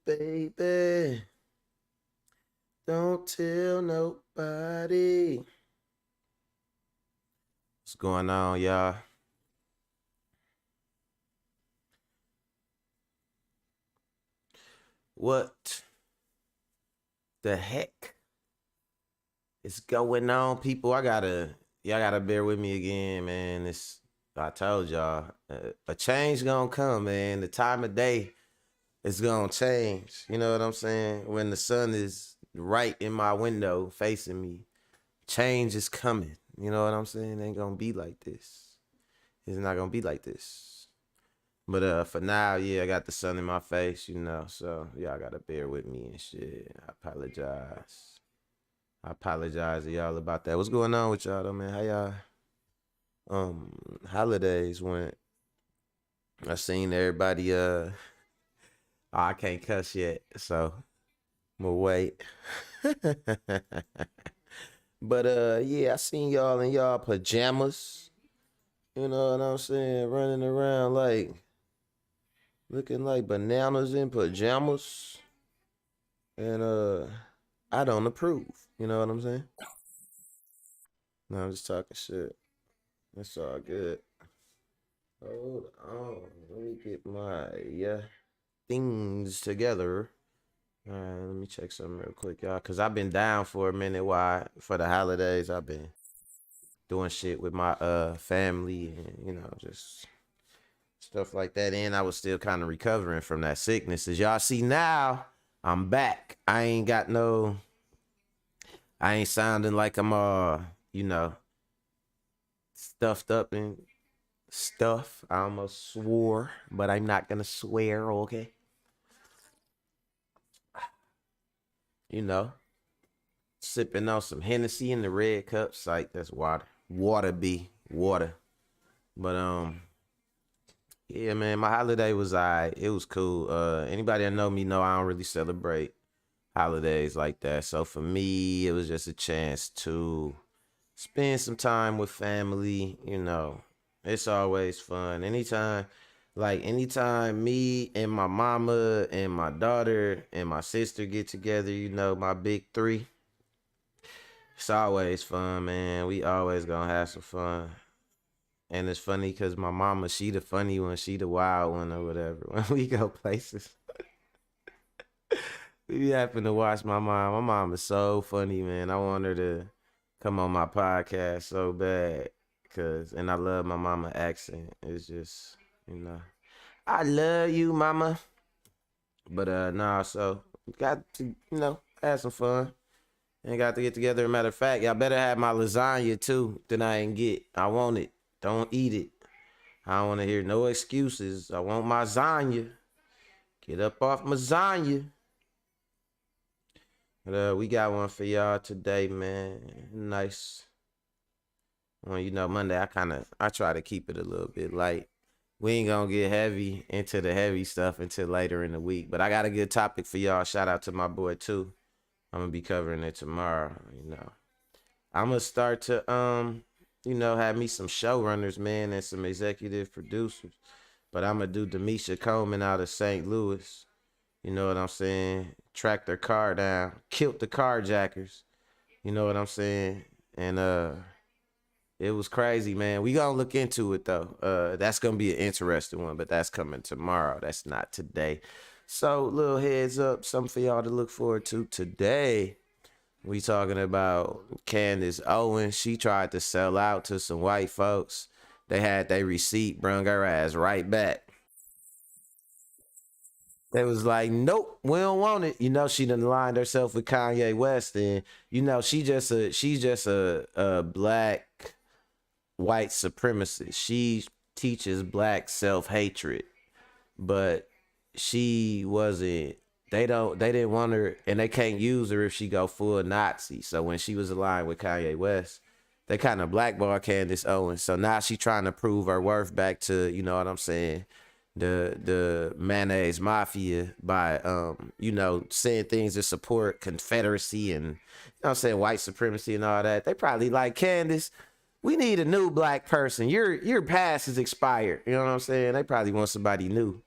baby. Don't tell nobody. What's going on, y'all? What the heck is going on, people? Y'all gotta bear with me again, man. I told y'all, a change gonna come, man. The time of day is gonna change. You know what I'm saying? When the sun is right in my window facing me, change is coming. You know what I'm saying? It ain't gonna be like this. It's not gonna be like this. But for now, yeah, I got the sun in my face, so y'all gotta bear with me and shit. I apologize. I apologize to y'all about that. What's going on with y'all though, man? How y'all holidays went? I seen everybody I can't cuss yet, so I'm gonna wait. But yeah, I seen y'all in y'all pajamas. You know what I'm saying? Running around like looking like bananas in pajamas. And I don't approve. You know what I'm saying? No, I'm just talking shit. That's all good. Hold on. Let me get my things together. All right, let me check something real quick, y'all. Cause I've been down for a minute. Why? For the holidays, I've been doing shit with my family and just stuff like that. And I was still kind of recovering from that sickness. As y'all see now, I'm back. I ain't sounding like I'm you know, stuffed up and stuff. I almost swore, but I'm not gonna swear, okay? You know, sipping on some Hennessy in the red cups, like that's water. Water be water. But yeah, man, my holiday was alright. It was cool. Anybody that know me know I don't really celebrate holidays like that. So for me, it was just a chance to spend some time with family. It's always fun. Anytime me and my mama and my daughter and my sister get together, my big three, it's always fun, man. We always gonna have some fun. And it's funny because my mama, she the funny one, she the wild one or whatever. When we go places, we happen to watch my mom. My mom is so funny, man. I want her to come on my podcast so bad. And I love my mama accent. It's just, I love you, mama. But nah, so got to, have some fun. And got to get together. Matter of fact, y'all better have my lasagna too that I ain't get. I want it. Don't eat it. I don't want to hear no excuses. I want my lasagna. Get up off my lasagna. But we got one for y'all today, man. Nice. Well, Monday I try to keep it a little bit light. We ain't gonna get heavy into the heavy stuff until later in the week. But I got a good topic for y'all. Shout out to my boy too. I'm gonna be covering it tomorrow. I'm gonna start to have me some showrunners, man, and some executive producers. But I'm gonna do Demisha Coleman out of St. Louis. You know what I'm saying? Track their car down, killed the carjackers. You know what I'm saying? And it was crazy, man. We gonna look into it though. That's gonna be an interesting one, but that's coming tomorrow. That's not today. So, little heads up, something for y'all to look forward to today. We talking about Candace Owens. She tried to sell out to some white folks. They had their receipt, brung her ass right back. They was like, nope, we don't want it. She done lined herself with Kanye West, and she's just a black white supremacist. She teaches black self-hatred, but she wasn't they didn't want her, and they can't use her if she go full Nazi. So when she was aligned with Kanye West, they kind of blackballed Candace Owens. So now she trying to prove her worth back to, you know what I'm saying, the mayonnaise mafia by saying things to support Confederacy and I'm saying white supremacy and all that. They probably like, Candace, we need a new black person. Your past is expired. You know what I'm saying? They probably want somebody new.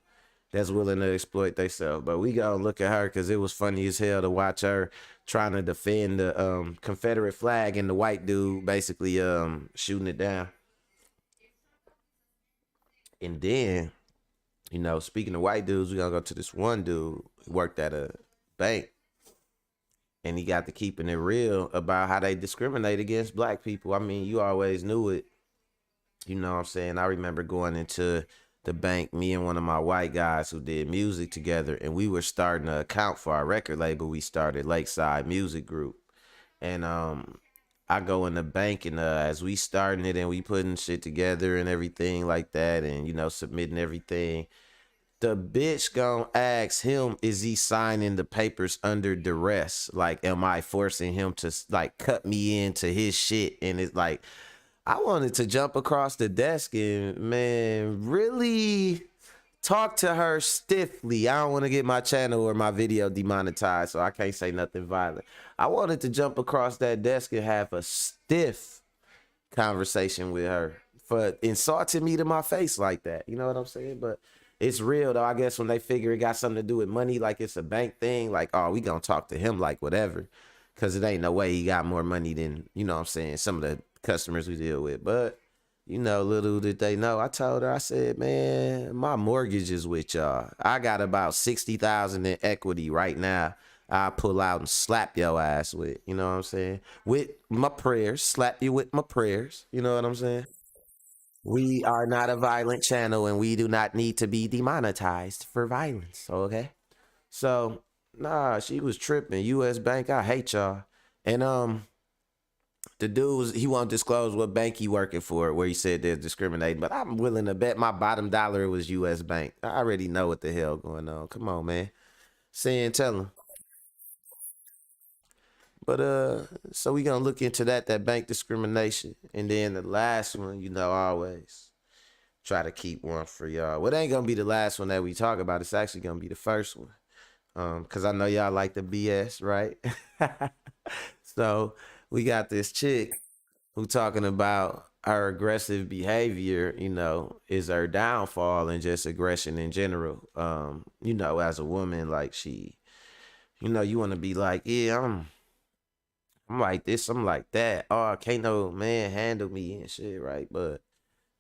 that's willing to exploit themselves. But we gotta look at her because it was funny as hell to watch her trying to defend the Confederate flag and the white dude basically shooting it down. And then, speaking of white dudes, we gonna go to this one dude who worked at a bank, and he got to keeping it real about how they discriminate against black people. I mean, you always knew it. You know what I'm saying? I remember going into the bank, me and one of my white guys who did music together, and we were starting to account for our record label. We started Lakeside Music Group. And I go in the bank, and as we starting it and we putting shit together and everything like that, and submitting everything, the bitch gonna ask him, is he signing the papers under duress? Like, am I forcing him to like cut me into his shit? And it's like, I wanted to jump across the desk and, man, really talk to her stiffly. I don't want to get my channel or my video demonetized, so I can't say nothing violent. I wanted to jump across that desk and have a stiff conversation with her for insulting me to my face like that. You know what I'm saying? But it's real though. I guess when they figure it got something to do with money, like it's a bank thing, like, oh, we gonna talk to him like whatever. Cause it ain't no way he got more money than, what I'm saying, some of the customers we deal with. But, little did they know. I told her, I said, man, my mortgage is with y'all. I got about 60,000 in equity right now. I pull out and slap your ass with, you know what I'm saying? With my prayers, slap you with my prayers. You know what I'm saying? We are not a violent channel and we do not need to be demonetized for violence. Okay. So, nah, she was tripping. US Bank, I hate y'all. And the dude he won't disclose what bank he working for, where he said they're discriminating, but I'm willing to bet my bottom dollar it was US Bank. I already know what the hell going on. Come on, man. Say and tell him. But so we gonna look into that bank discrimination. And then the last one, always try to keep one for y'all. Well, it ain't gonna be the last one that we talk about. It's actually gonna be the first one. Cause I know y'all like the BS, right? So we got this chick who talking about her aggressive behavior, is her downfall and just aggression in general. As a woman, like she, you want to be like, yeah, I'm like this, I'm like that. Oh, can't no man handle me and shit, right? But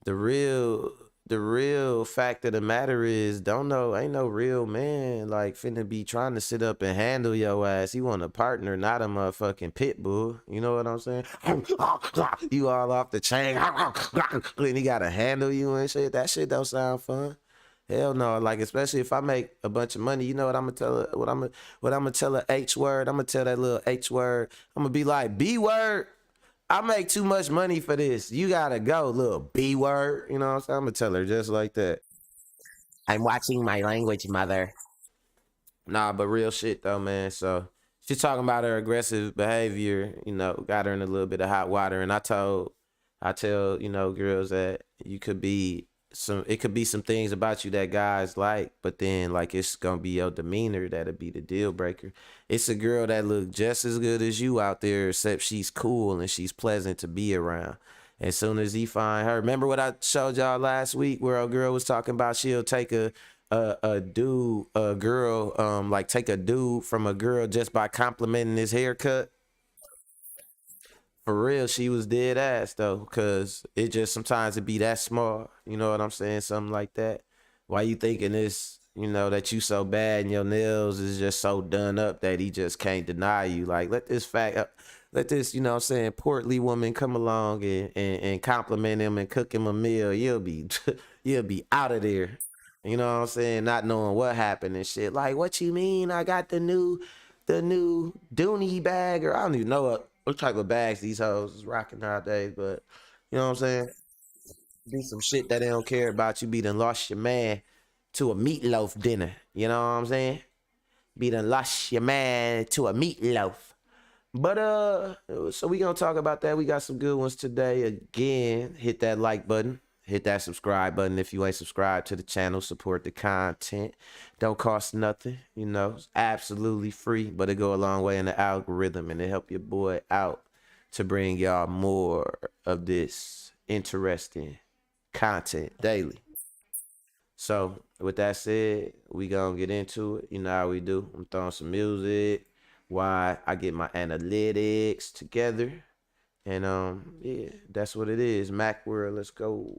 the real the real fact of the matter is, don't know, ain't no real man like finna be trying to sit up and handle your ass. He want a partner, not a motherfucking pit bull. You know what I'm saying? You all off the chain, and he gotta handle you and shit. That shit don't sound fun. Hell no. Like, especially if I make a bunch of money, you know what I'm gonna tell her? What I'm gonna tell her H word? I'm gonna tell that little H word. I'm gonna be like, B word. I make too much money for this. You gotta go, little B word. You know what I'm saying? I'm gonna tell her just like that. I'm watching my language, mother. Nah, but real shit though, man. So she's talking about her aggressive behavior, got her in a little bit of hot water. And I tell, girls that it could be some things about you that guys like, but then like it's gonna be your demeanor that'll be the deal breaker. It's a girl that look just as good as you out there, except she's cool and she's pleasant to be around. As soon as he find her, remember what I showed y'all last week where a girl was talking about she'll take a girl, like take a dude from a girl just by complimenting his haircut. For real, she was dead ass though, cause it just sometimes it be that small. You know what I'm saying? Something like that. Why you thinking this? That you so bad and your nails is just so done up that he just can't deny you. Like let this, what I'm saying, portly woman come along and compliment him and cook him a meal. You'll be you'll be out of there. You know what I'm saying? Not knowing what happened and shit. Like, what you mean? I got the new Dooney bag, or I don't even know what type of bags these hoes is rocking nowadays, but you know what I'm saying? Be some shit that they don't care about. You be done lost your man to a meatloaf dinner. You know what I'm saying? Be done lost your man to a meatloaf. But so we gonna talk about that. We got some good ones today. Again, hit that like button, hit that subscribe button if you ain't subscribed to the channel. Support the content. Don't cost nothing. It's absolutely free, but it go a long way in the algorithm and it help your boy out to bring y'all more of this interesting content daily. So with that said, we gonna get into it. You know how we do. I'm throwing some music. Why I get my analytics together. And yeah, that's what it is. Mac World, let's go.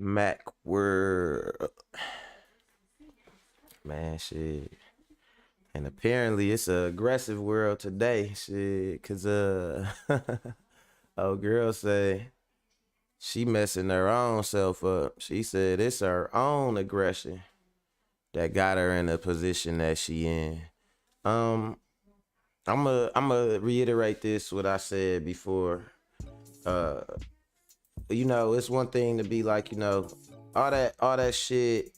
Mac World, man, shit. And apparently it's a aggressive world today, shit. Cause oh girl say she messing her own self up. She said it's her own aggression that got her in the position that she in. Um, I'm a reiterate this what I said before. Uh, it's one thing to be like, all that shit.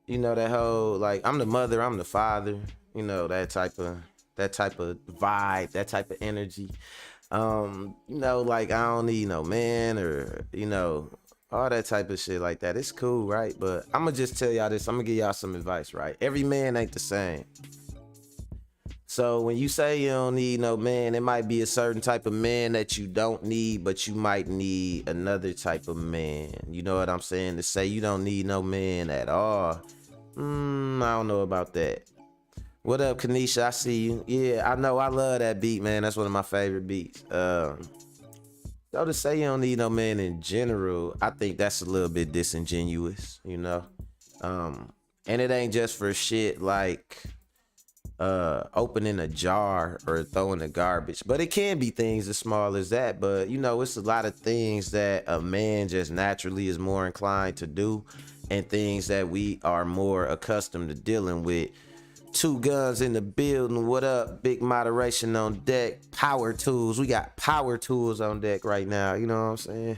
That whole like I'm the mother, I'm the father. That type of vibe, that type of energy. Like I don't need no man or all that type of shit like that. It's cool, right? But I'm gonna just tell y'all this. I'm gonna give y'all some advice, right? Every man ain't the same. So when you say you don't need no man, it might be a certain type of man that you don't need, but you might need another type of man. You know what I'm saying? To say you don't need no man at all, I don't know about that. What up, Kanisha? I see you. Yeah, I know. I love that beat, man. That's one of my favorite beats. So to say you don't need no man in general, I think that's a little bit disingenuous, you know. And it ain't just for shit like opening a jar or throwing the garbage, but it can be things as small as that. But it's a lot of things that a man just naturally is more inclined to do, and things that we are more accustomed to dealing with. Two guns in the building. What up? Big moderation on deck. Power tools. We got power tools on deck right now. You know what I'm saying?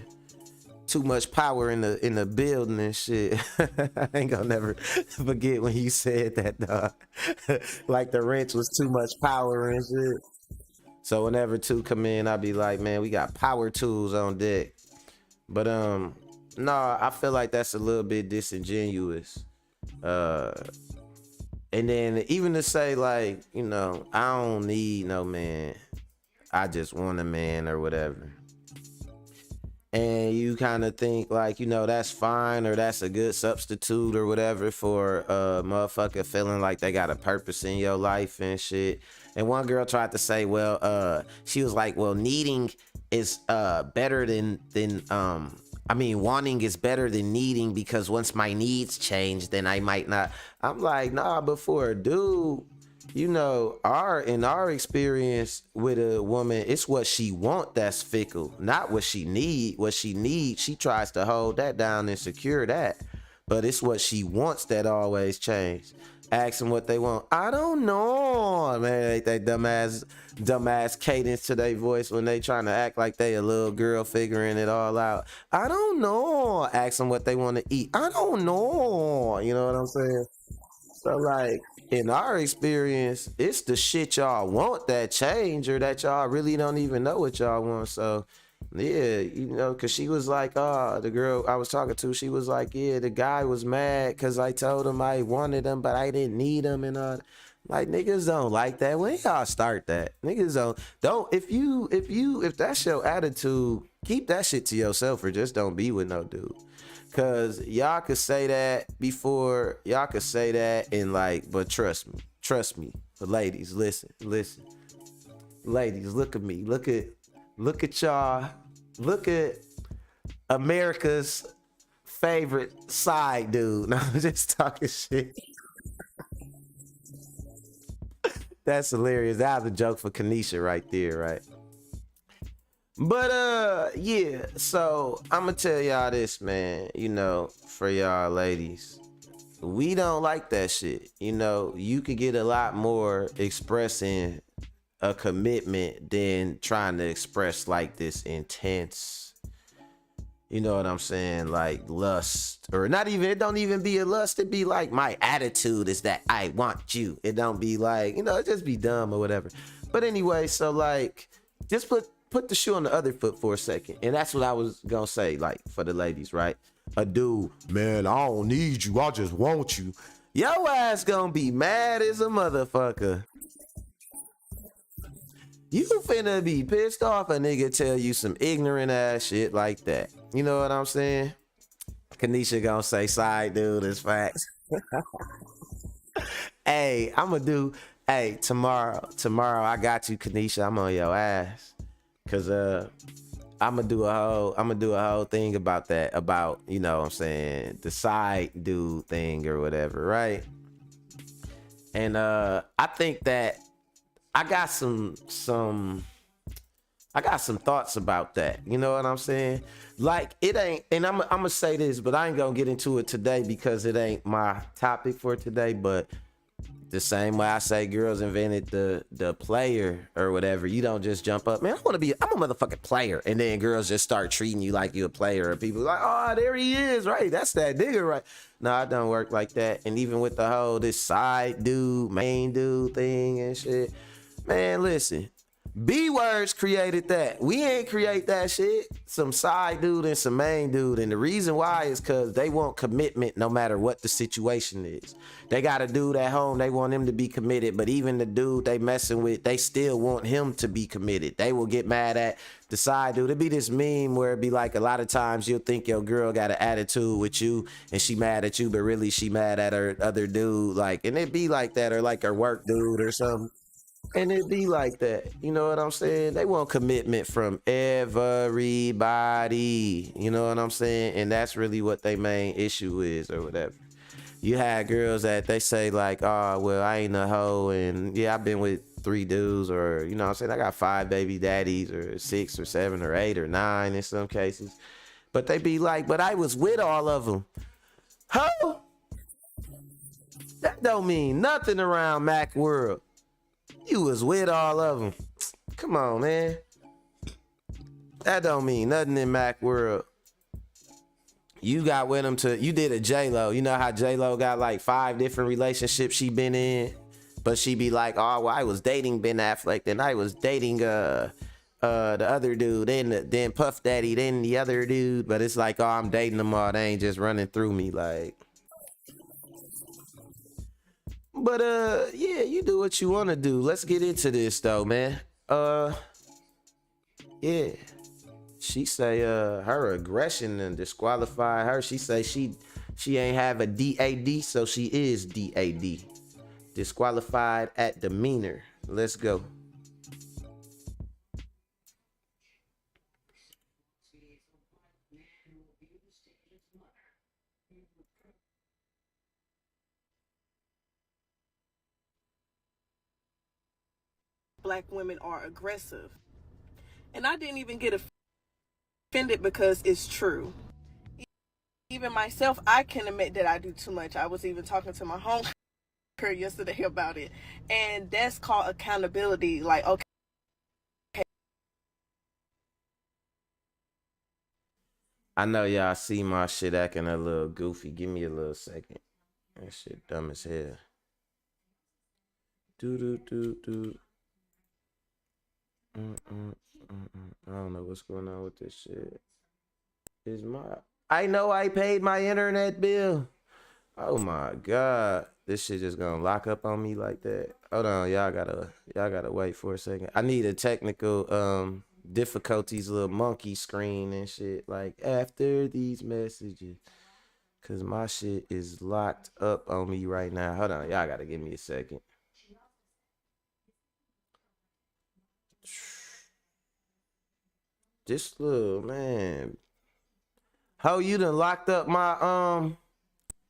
Too much power in the building and shit. I ain't gonna never forget when you said that, dog. Like the wrench was too much power and shit. So whenever two come in, I be like, man, we got power tools on deck. But no, I feel like that's a little bit disingenuous. Uh, and then even to say like, I don't need no man. I just want a man or whatever. And you kind of think like, that's fine or that's a good substitute or whatever for a motherfucker feeling like they got a purpose in your life and shit. And one girl tried to say, well, she was like, well, needing is better than I mean, wanting is better than needing, because once my needs change, then I might not. I'm like, nah, but for a dude, in our experience with a woman, it's what she want that's fickle, not what she need. What she needs, she tries to hold that down and secure that, but it's what she wants that always change. Ask them what they want. I don't know, man. Ain't that dumbass cadence to their voice when they trying to act like they a little girl figuring it all out. I don't know. Ask them what they want to eat. I don't know. You know what I'm saying? So like in our experience, it's the shit y'all want that change, or that y'all really don't even know what y'all want. So yeah, cause she was like, the girl I was talking to, she was like, yeah, the guy was mad cause I told him I wanted him, but I didn't need him and all. Like niggas don't like that. When y'all start that, niggas don't. If that's your attitude, keep that shit to yourself or just don't be with no dude. Cause y'all could say that before, y'all could say that and like, but trust me. But ladies, listen. Ladies, look at me. Look at y'all. Look at America's favorite side dude. No, I'm just talking shit. That's hilarious. That was a joke for Kanisha right there, right? But yeah, so I'ma tell y'all this, man, for y'all ladies. We don't like that shit. You could get a lot more expressing a commitment than trying to express like this intense, you know what I'm saying, like lust, or not even, it don't even be a lust. It be like, my attitude is that I want you. It don't be like, it just be dumb or whatever. But anyway, so like, just put the shoe on the other foot for a second. And that's what I was gonna say, like, for the ladies, right? A dude, man, I don't need you, I just want you. Your ass gonna be mad as a motherfucker. You finna be pissed off a nigga tell you some ignorant ass shit like that. You know what I'm saying? Kanisha gonna say side dude is facts. Hey, tomorrow I got you, Kanisha. I'm on your ass. Cause I'm gonna do a whole thing about that, about, what I'm saying, the side dude thing or whatever, right? And I think that I got some I got some thoughts about that. You know what I'm saying? Like, it ain't, and I'm gonna say this, but I ain't gonna get into it today because it ain't my topic for today. But the same way I say girls invented the player or whatever, you don't just jump up, man, I'm a motherfucking player, and then girls just start treating you like you a player, and people like, oh, there he is, right? That's that nigga, right? No, it don't work like that. And even with the whole this side dude, main dude thing and shit, man, listen. B-Words created that. We ain't create that shit. Some side dude and some main dude. And the reason why is because they want commitment no matter what the situation is. They got a dude at home, they want him to be committed. But even the dude they messing with, they still want him to be committed. They will get mad at the side dude. It'd be this meme where it'd be like a lot of times you'll think your girl got an attitude with you and she mad at you, but really she mad at her other dude. Like, and it'd be like that, or like her work dude or something. And it be like that. You know what I'm saying? They want commitment from everybody. You know what I'm saying? And that's really what their main issue is or whatever. You had girls that they say like, oh, well, I ain't a hoe. And yeah, I've been with 3 dudes, or, you know what I'm saying? I got 5 baby daddies, or 6 or 7 or 8 or 9 in some cases. But they be like, but I was with all of them. Hoe? That don't mean nothing around Mac World. You was with all of them. Come on, man. That don't mean nothing in Mac World. You got with them you did a J-Lo. You know how J-Lo got like 5 different relationships she been in? But she be like, oh, well, I was dating Ben Affleck, then I was dating the other dude, then Puff Daddy, then the other dude. But it's like, oh, I'm dating them all. They ain't just running through me like. But yeah, you do what you want to do. Let's get into this though, man. Yeah. She say her aggression and disqualify her. She say she ain't have a DAD, so she is DAD. Disqualified at demeanor. Let's go. Black women are aggressive. And I didn't even get offended because it's true. Even myself, I can admit that I do too much. I was even talking to my home yesterday about it. And that's called accountability. Like, okay. I know y'all see my shit acting a little goofy. Give me a little second. That shit dumb as hell. Do. I don't know what's going on with this shit. I know I paid my internet bill. Oh my god. This shit just gonna lock up on me like that. Hold on, y'all gotta wait for a second. I need a technical difficulties little monkey screen and shit. Like after these messages. Cause my shit is locked up on me right now. Hold on, y'all gotta give me a second. This little man. How you done locked up my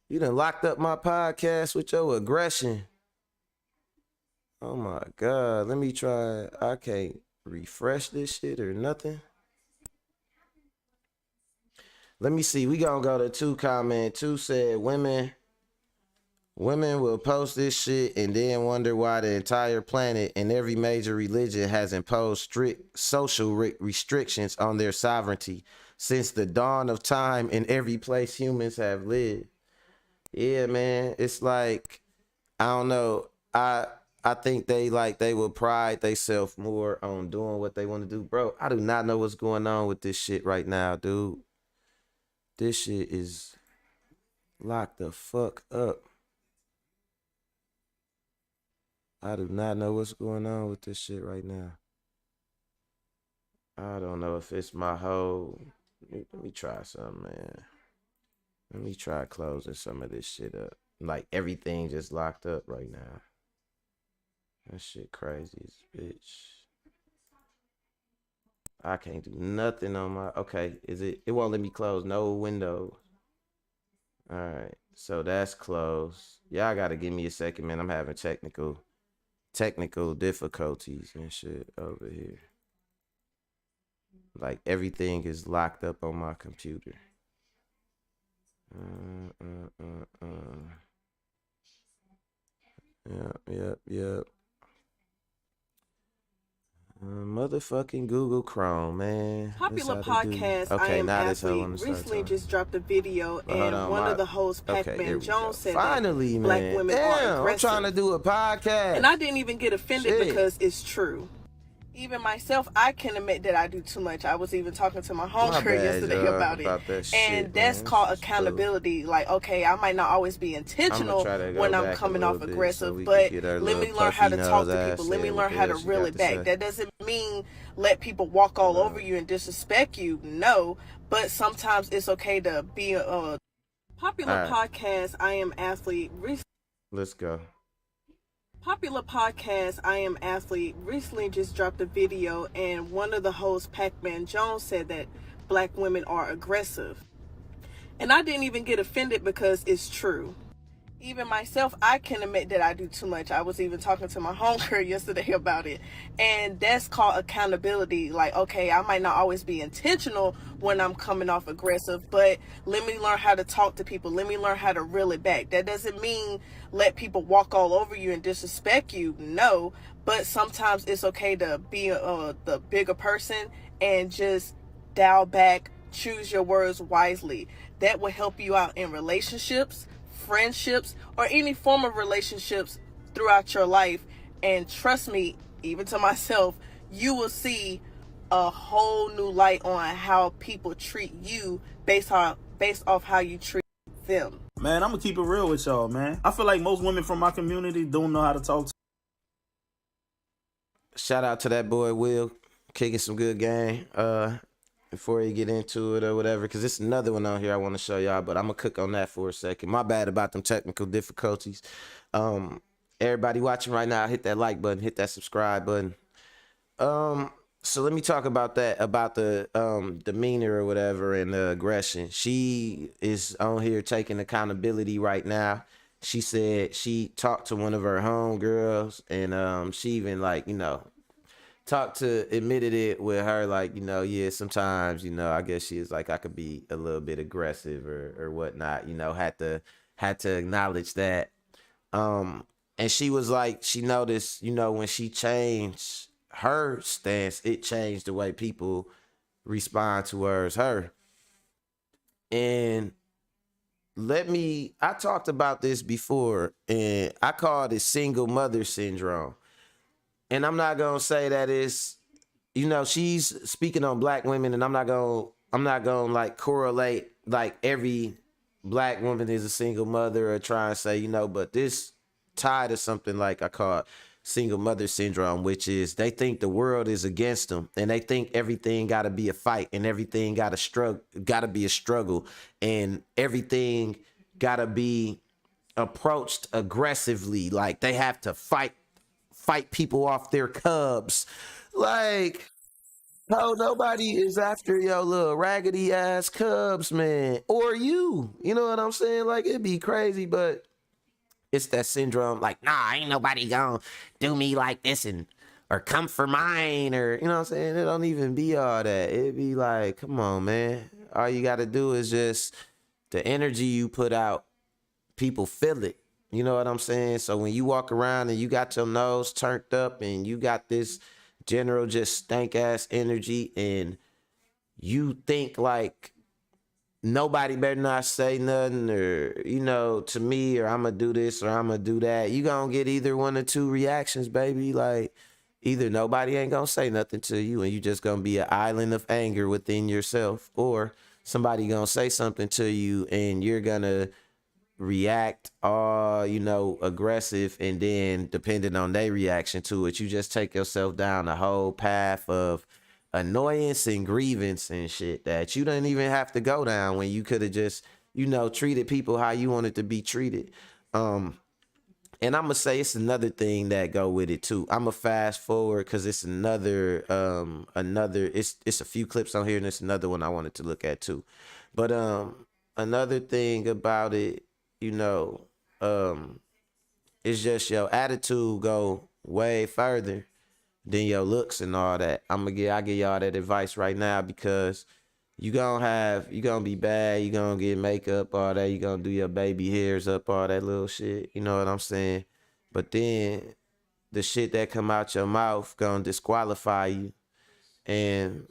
podcast with your aggression. Oh my god. Let me try. I can't refresh this shit or nothing. Let me see. We gonna go to 2 comment. 2 said women will post this shit and then wonder why the entire planet and every major religion has imposed strict social restrictions on their sovereignty since the dawn of time in every place humans have lived. Yeah, man. It's like, I don't know. I think they will pride themselves more on doing what they want to do. Bro, I do not know what's going on with this shit right now, dude. This shit is locked the fuck up. I do not know what's going on with this shit right now. I don't know if it's my whole... Let me try something, man. Let me try closing some of this shit up. Like, everything just locked up right now. That shit crazy as bitch. I can't do nothing on my... Okay, it won't let me close no windows. Alright, so that's closed. Y'all gotta give me a second, man. I'm having technical difficulties and shit over here. Like everything is locked up on my computer. Yep. Motherfucking Google Chrome, man. Popular podcast I Am Athlete recently just dropped a video, and one of the hosts, Pac-Man Jones, said finally, that man. Black women are aggressive. I'm trying to do a podcast. And I didn't even get offended because it's true. Even myself, I can admit that I do too much. I was even talking to my My homegirl bad, yesterday y'all, about it. about that And shit, that's man. This called is cool. accountability. Like, okay, I might not always be I'm gonna intentional try to go when I'm back a coming little off bit so aggressive, we could but get our let little me learn how puffy to nose talk to ass people. Let me said what learn the how hell to she reel got it to back. say. That doesn't mean let people walk all over you and disrespect you. No, but sometimes it's okay to be a All popular right, podcast. I am athlete. let's go. Popular podcast, I Am Athlete, recently just dropped a video, and one of the hosts, Pac-Man Jones, said that black women are aggressive. And I didn't even get offended because it's true. Even myself, I can admit that I do too much. I was even talking to my homegirl yesterday about it. And that's called accountability. Like, okay, I might not always be intentional when I'm coming off aggressive, but let me learn how to talk to people. Let me learn how to reel it back. That doesn't mean let people walk all over you and disrespect you. No, but sometimes it's okay to be the bigger person and just dial back, choose your words wisely. That will help you out in relationships, friendships, or any form of relationships throughout your life. And trust me, even to myself, you will see a whole new light on how people treat you based off how you treat them. Man, I'm gonna keep it real with y'all, man. I feel like most women from my community don't know how to talk to. Shout out to that boy Will, kicking some good game. Before you get into it or whatever, because it's another one on here I want to show y'all, but I'm gonna cook on that for a second. My bad about them technical difficulties. Um, Everybody watching right now, hit that like button, hit that subscribe button. Um, so let me talk about that, about the demeanor or whatever and the aggression. She is on here taking accountability right now. She said she talked to one of her homegirls and she even like, talked to admitted it with her like, yeah, sometimes, I guess she is like I could be a little bit aggressive or whatnot, had to acknowledge that. um, and she was like, she noticed, when she changed her stance, it changed the way people respond towards her. And I talked about this before, and I called it single mother syndrome. And I'm not gonna say that it's, she's speaking on black women, and I'm not gonna like correlate like every black woman is a single mother or try and say, but this tied to something like I call it single mother syndrome, which is they think the world is against them and they think everything gotta be a fight and everything gotta be a struggle, and everything gotta be approached aggressively. Like they have to fight people off their cubs. Like, no, nobody is after your little raggedy ass cubs, man. Or you. You know what I'm saying? Like, it'd be crazy, but it's that syndrome. Like, nah, ain't nobody gonna do me like this and or come for mine, or you know what I'm saying? It don't even be all that. It'd be like, come on, man. All you gotta do is just the energy you put out, people feel it. You know what I'm saying? So when you walk around and you got your nose turned up and you got this general just stank ass energy and you think like nobody better not say nothing, or to me, or I'm gonna do this or I'm gonna do that, you gonna get either one or two reactions, baby. Like either nobody ain't gonna say nothing to you and you just gonna be an island of anger within yourself, or somebody gonna say something to you and you're gonna react all aggressive, and then depending on their reaction to it, you just take yourself down a whole path of annoyance and grievance and shit that you didn't even have to go down when you could have just treated people how you wanted to be treated. And I'm gonna say it's another thing that go with it too. I'm gonna fast forward because it's another it's a few clips on here, and it's another one I wanted to look at too. But another thing about it, you know, um, it's just your attitude go way further than your looks and all that. I give y'all that advice right now, because you gonna be bad, you gonna get makeup, all that, you gonna do your baby hairs up, all that little shit. You know what I'm saying? But then the shit that come out your mouth gonna disqualify you. And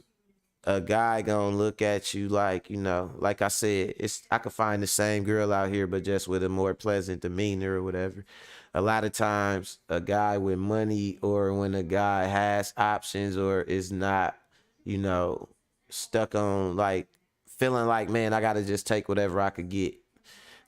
a guy gonna look at you like, like I said, I could find the same girl out here, but just with a more pleasant demeanor or whatever. A lot of times, a guy with money, or when a guy has options or is not, you know, stuck on like feeling like, man, I gotta just take whatever I could get.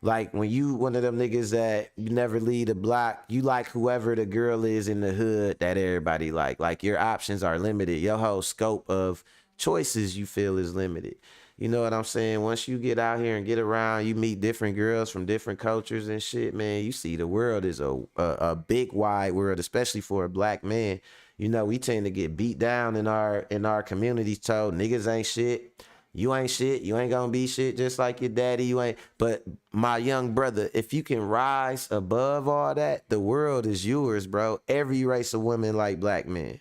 Like when you one of them niggas that you never leave the block, you like whoever the girl is in the hood that everybody like. Like your options are limited. Your whole scope of choices you feel is limited. You know what I'm saying? Once you get out here and get around, you meet different girls from different cultures and shit, man. You see the world is a big wide world, especially for a black man. You know, we tend to get beat down in our communities, told niggas ain't shit. You ain't shit. You ain't gonna be shit just like your daddy. You ain't. But my young brother, if you can rise above all that, the world is yours, bro. Every race of women like black men.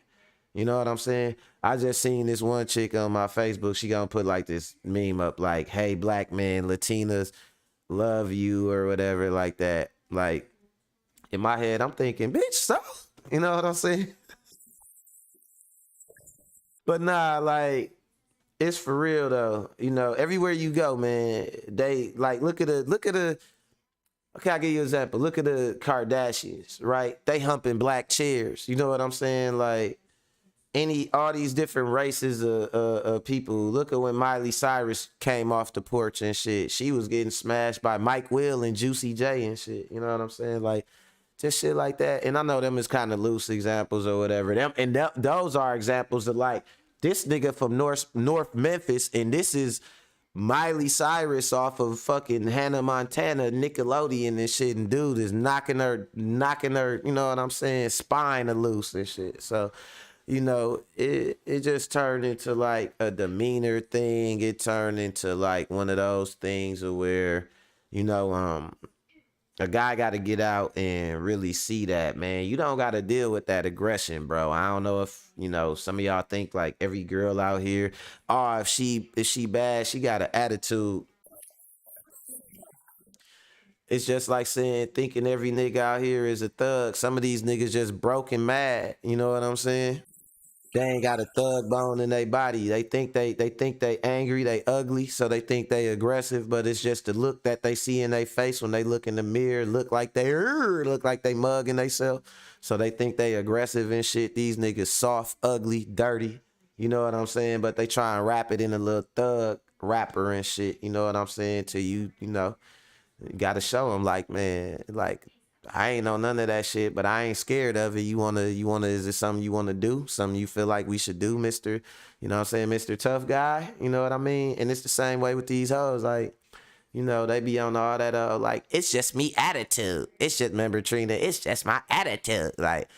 You know what I'm saying? I just seen this one chick on my Facebook. She gonna put like this meme up like, hey, black man, Latinas love you or whatever like that. Like in my head, I'm thinking, bitch, so? You know what I'm saying? But nah, like, it's for real though. You know, everywhere you go, man, they like look at the okay, I'll give you an example. Look at the Kardashians, right? They humping black chairs. You know what I'm saying? Like all these different races of people. Look at when Miley Cyrus came off the porch and shit. She was getting smashed by Mike Will and Juicy J and shit. You know what I'm saying? Like just shit like that. And I know them is kind of loose examples or whatever. Those are examples of like this nigga from North Memphis, and this is Miley Cyrus off of fucking Hannah Montana, Nickelodeon and shit, and dude is knocking her, you know what I'm saying, spine loose and shit. So, you know, it just turned into like a demeanor thing. It turned into like one of those things where, you know, a guy got to get out and really see that, man. You don't got to deal with that aggression, bro. I don't know if, you know, some of y'all think like every girl out here, oh, if she bad, she got an attitude. It's just like saying thinking every nigga out here is a thug. Some of these niggas just broke and mad. You know what I'm saying? They ain't got a thug bone in their body. They think they angry, they ugly, so they think they aggressive, but it's just the look that they see in their face when they look in the mirror, look like they mugging themselves. So they think they aggressive and shit. These niggas soft, ugly, dirty. You know what I'm saying? But they try and rap it in a little thug rapper and shit. You know what I'm saying? To you, you know. You gotta show them like, man, like I ain't know none of that shit, but I ain't scared of it. You wanna, is it something you wanna do? Something you feel like we should do, Mr. You know what I'm saying, Mr. Tough Guy? You know what I mean? And it's the same way with these hoes. Like, you know, they be on all that, like, it's just me attitude. It's just, remember, Trina, it's just my attitude. Like,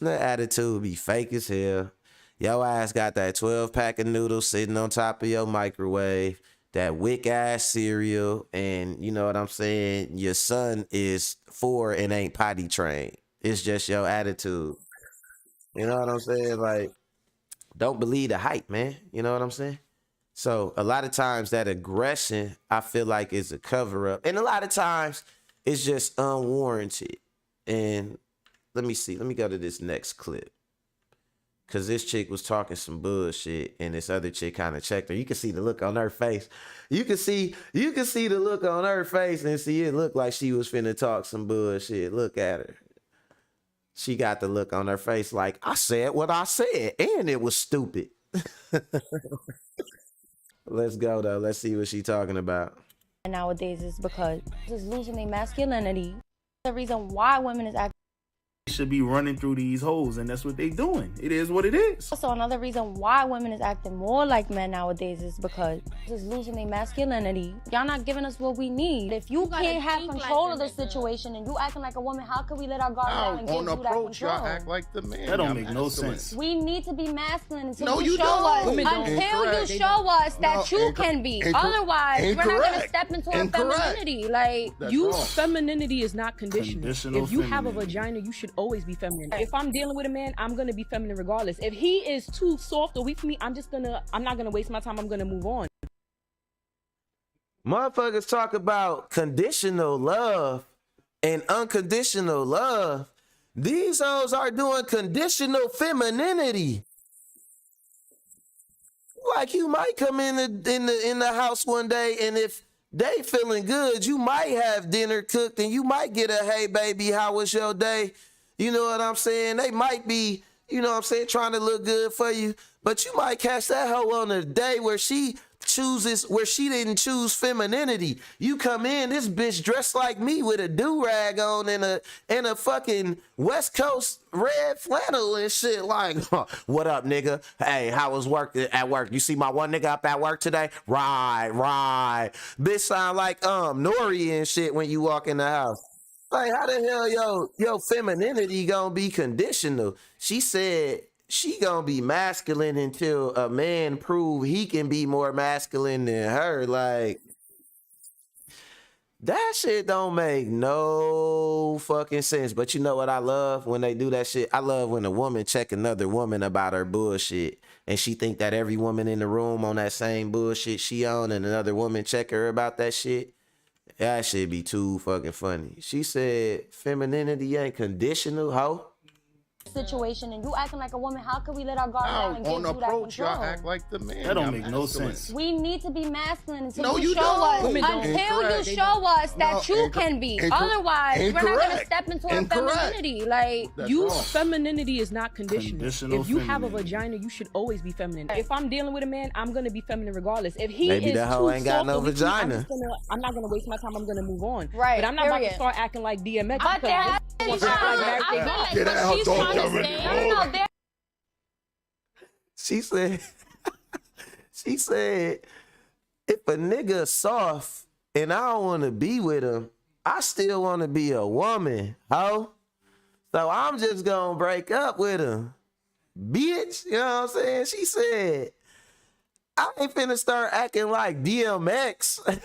the attitude be fake as hell. Your ass got that 12 pack of noodles sitting on top of your microwave, that wick ass cereal, and you know what I'm saying? Your son is 4 and ain't potty trained. It's just your attitude. You know what I'm saying? Like, don't believe the hype, man. You know what I'm saying? So a lot of times that aggression, I feel like is a cover up. And a lot of times it's just unwarranted. And let me see. Let me go to this next clip. Cause this chick was talking some bullshit, and this other chick kind of checked her. You can see the look on her face. You can see the look on her face, and see it looked like she was finna talk some bullshit. Look at her. She got the look on her face like, I said what I said, and it was stupid. Let's go though. Let's see what she talking about. Nowadays is because it's losing their masculinity. The reason why women is acting. Should be running through these holes, and that's what they doing. It is what it is. Also, another reason why women is acting more like men nowadays is because it's losing their masculinity. Y'all not giving us what we need. If you can't have control of the situation and you acting like a woman, how can we let our guard down and give you that approach, control? y'all act like the man. That don't make no sense. We need to be masculine until No, you you show don't. us. Women don't. Until you Incorrect. show us that No, you can be. Otherwise, we're not gonna step into our Incorrect. femininity. Like That's You wrong. femininity is not conditional. Conditional If you have a femininity. vagina, you should always be feminine. If I'm dealing with a man, I'm gonna be feminine regardless. If he is too soft or weak for me, I'm not gonna waste my time. I'm gonna move on. Motherfuckers talk about conditional love and unconditional love. These hoes are doing conditional femininity. Like you might come in the house one day, and if they feeling good, you might have dinner cooked, and you might get a hey baby, how was your day? You know what I'm saying? They might be, you know what I'm saying, trying to look good for you, but you might catch that hoe on a day where she didn't choose femininity. You come in, this bitch dressed like me with a do-rag on and a fucking West Coast red flannel and shit. Like, what up, nigga? Hey, how was work at work? You see my one nigga up at work today? Right. Bitch sound like Nori and shit when you walk in the house. Like, how the hell yo femininity gonna be conditional? She said she gonna be masculine until a man prove he can be more masculine than her. Like, that shit don't make no fucking sense. But you know what I love when they do that shit? I love when a woman check another woman about her bullshit, and she think that every woman in the room on that same bullshit she on, and another woman check her about that shit. That shit be too fucking funny. She said femininity ain't conditional, ho. Situation and you acting like a woman, how can we let our guard down and give you that approach, control? y'all act like the man. That don't Y'all make no masculine. sense. We need to be masculine until No, you you show don't. us. Women don't. Until you Incorrect. show us that No, you can be. Otherwise, we're not gonna step into our Incorrect. femininity. Like, That's You wrong. femininity is not conditional. Conditional If you have a femininity. vagina, you should always be feminine. If I'm dealing with a man, I'm gonna be feminine regardless. If he Maybe is that hoe too ain't got soft no or weak, vagina. I'm not gonna waste my time. I'm gonna move on. Right, But I'm not about period. to start acting like DMX. But there has because been this times, one I like feel Mary like Get what out, she's don't trying to tell me. say, no, there She said, if a nigga soft and I don't want to be with him, I still want to be a woman, ho. So I'm just gonna break up with him, bitch. You know what I'm saying? She said, I ain't finna start acting like DMX.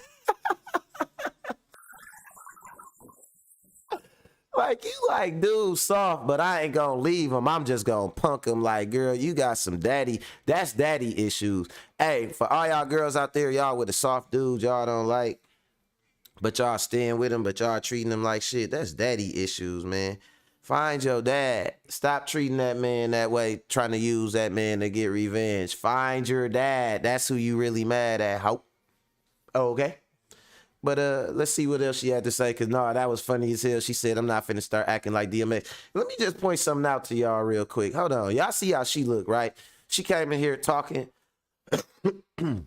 Like, you like, dude, soft, but I ain't gonna leave him. I'm just gonna punk him. Like, girl, you got some that's daddy issues. Hey, for all y'all girls out there, y'all with a soft dude y'all don't like, but y'all staying with him, but y'all treating him like shit, that's daddy issues, man. Find your dad. Stop treating that man that way, trying to use that man to get revenge. Find your dad. That's who you really mad at, hope. Okay? But let's see what else she had to say, because no, that was funny as hell. She said, I'm not finna start acting like DMX. Let me just point something out to y'all real quick. Hold on. Y'all see how she look, right? She came in here talking. Came